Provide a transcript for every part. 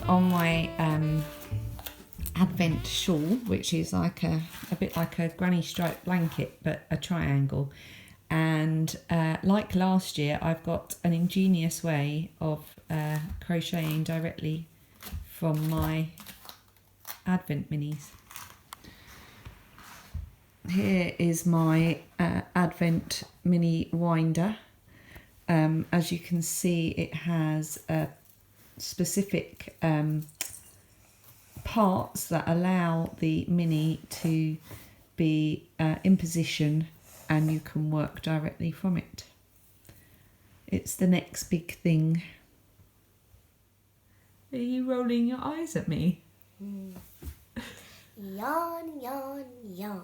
on my Advent shawl, which is like a bit like a granny stripe blanket, but a triangle. And like last year, I've got an ingenious way of crocheting directly from my Advent minis. Here is my Advent mini winder. As you can see, it has specific parts that allow the mini to be in position, and you can work directly from it. It's the next big thing. Are you rolling your eyes at me? Yawn, yawn, yawn.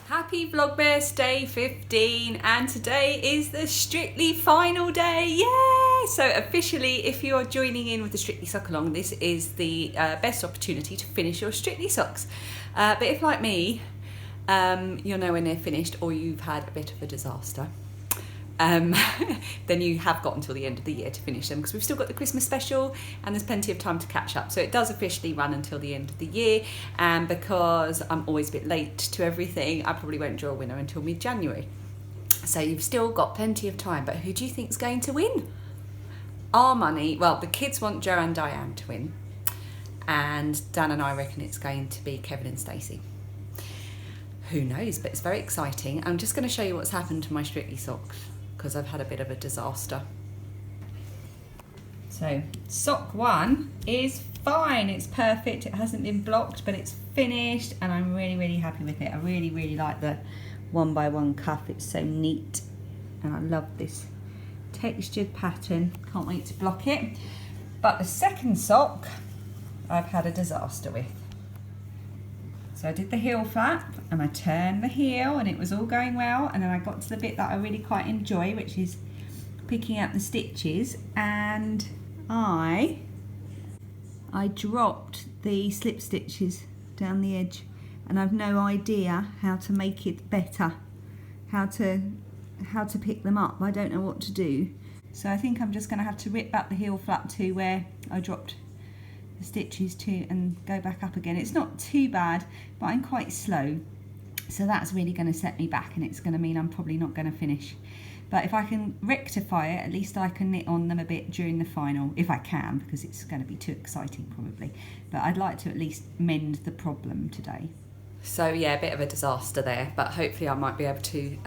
Happy Vlogmas Day 15, and today is the Strictly final day. Yay! So officially, if you're joining in with the Strictly Sock Along, this is the best opportunity to finish your Strictly socks. But if, like me, you're nowhere near finished, or you've had a bit of a disaster, then you have got until the end of the year to finish them, because we've still got the Christmas special and there's plenty of time to catch up. So it does officially run until the end of the year, and because I'm always a bit late to everything, I probably won't draw a winner until mid-January. So you've still got plenty of time. But who do you think's going to win? Our money, well, the kids want Joe and Diane to win, and Dan and I reckon it's going to be Kevin and Stacey. Who knows, but it's very exciting. I'm just going to show you what's happened to my Strictly socks, because I've had a bit of a disaster. So sock 1 is fine, it's perfect, it hasn't been blocked, but it's finished, and I'm really happy with it. I really like the 1x1 cuff, it's so neat, and I love this textured pattern. Can't wait to block it. But the second sock I've had a disaster with. So I did the heel flap and I turned the heel and it was all going well, and then I got to the bit that I really quite enjoy, which is picking out the stitches, and I dropped the slip stitches down the edge, and I've no idea how to make it better, how to pick them up. I don't know what to do. So I think I'm just going to have to rip back the heel flap to where I dropped the stitches to and go back up again. It's not too bad, but I'm quite slow, so that's really going to set me back, and it's going to mean I'm probably not going to finish. But if I can rectify it, at least I can knit on them a bit during the final, if I can, because it's going to be too exciting probably. But I'd like to at least mend the problem today. So yeah, a bit of a disaster there, but hopefully I might be able to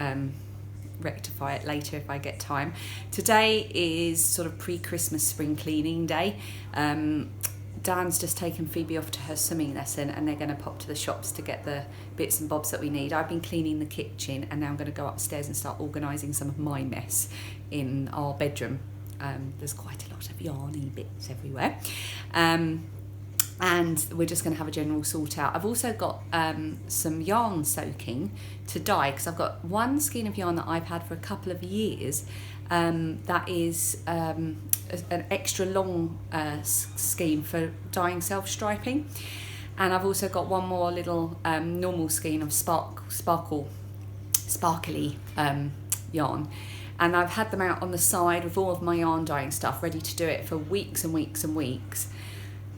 rectify it later if I get time. Today is sort of pre-Christmas spring cleaning day. Dan's just taken Phoebe off to her swimming lesson, and they're going to pop to the shops to get the bits and bobs that we need. I've been cleaning the kitchen, and now I'm going to go upstairs and start organising some of my mess in our bedroom. There's quite a lot of yarny bits everywhere. And we're just going to have a general sort out. I've also got some yarn soaking to dye, because I've got one skein of yarn that I've had for a couple of years. That is an extra long skein for dyeing self-striping, and I've also got one more little normal skein of sparkly yarn, and I've had them out on the side with all of my yarn dyeing stuff ready to do it for weeks and weeks and weeks.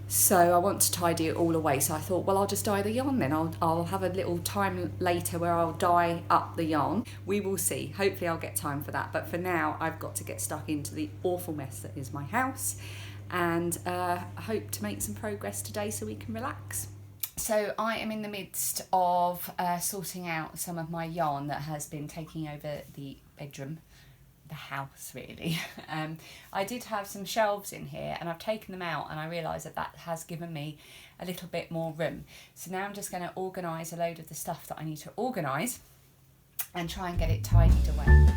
So I want to tidy it all away, so I thought, well, I'll just dye the yarn then. I'll have a little time later where I'll dye up the yarn. We will see. Hopefully I'll get time for that. But for now, I've got to get stuck into the awful mess that is my house, and I hope to make some progress today so we can relax. So I am in the midst of sorting out some of my yarn that has been taking over the bedroom, the house really. I did have some shelves in here, and I've taken them out, and I realise that has given me a little bit more room. So now I'm just going to organise a load of the stuff that I need to organise and try and get it tidied away.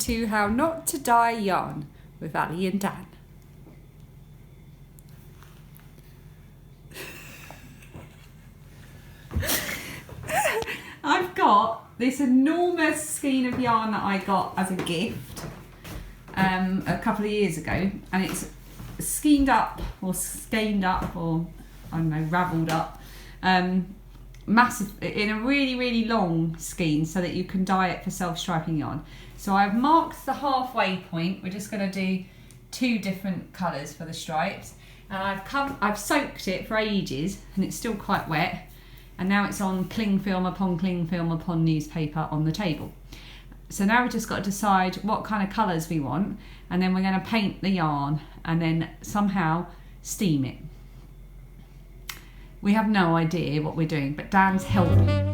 to how not to dye yarn with Ali and Dan. I've got this enormous skein of yarn that I got as a gift a couple of years ago, and it's skeined up or skeined up or I don't know, ravelled up, massive in a really long skein so that you can dye it for self-striping yarn. So I've marked the halfway point. We're just going to do 2 different colours for the stripes, and I've soaked it for ages and it's still quite wet, and now it's on cling film upon newspaper on the table. So now we've just got to decide what kind of colours we want, and then we're going to paint the yarn and then somehow steam it. We have no idea what we're doing, but Dan's helping.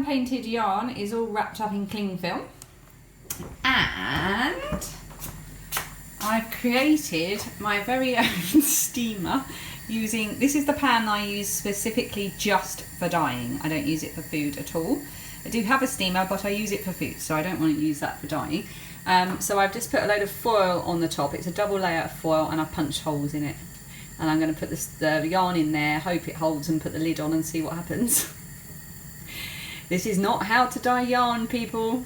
Painted yarn is all wrapped up in cling film, and I've created my very own steamer using, this is the pan I use specifically just for dyeing. I don't use it for food at all. I do have a steamer, but I use it for food, so I don't want to use that for dyeing. So I've just put a load of foil on the top. It's a double layer of foil, and I've punched holes in it, and I'm going to put the yarn in there, hope it holds, and put the lid on and see what happens. This is not how to dye yarn, people.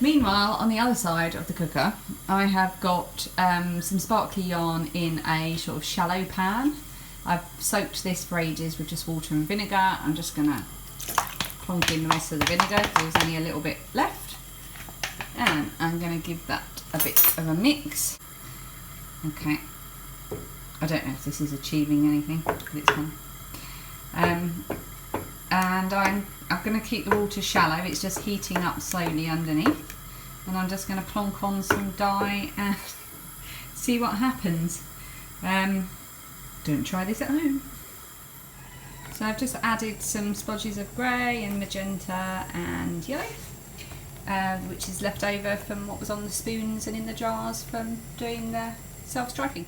Meanwhile, on the other side of the cooker, I have got some sparkly yarn in a sort of shallow pan. I've soaked this for ages with just water and vinegar. I'm just going to plonk in the rest of the vinegar because there's only a little bit left. And I'm going to give that a bit of a mix. Okay, I don't know if this is achieving anything, but it's fun. And I'm going to keep the water shallow. It's just heating up slowly underneath, and I'm just going to plonk on some dye and see what happens. Don't try this at home. So I've just added some splodges of grey and magenta and yellow, which is left over from what was on the spoons and in the jars from doing the self-striping.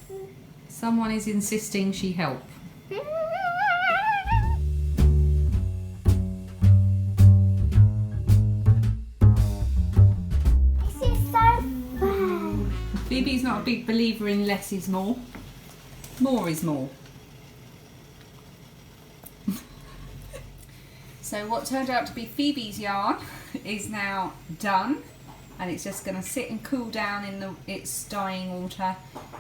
Someone is insisting she help. This is so fun. Phoebe's not a big believer in less is more. More is more. So what turned out to be Phoebe's yarn is now done, and it's just going to sit and cool down in its dyeing water,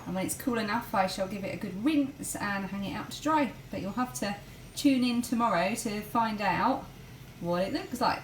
and when it's cool enough I shall give it a good rinse and hang it out to dry. But you'll have to tune in tomorrow to find out what it looks like.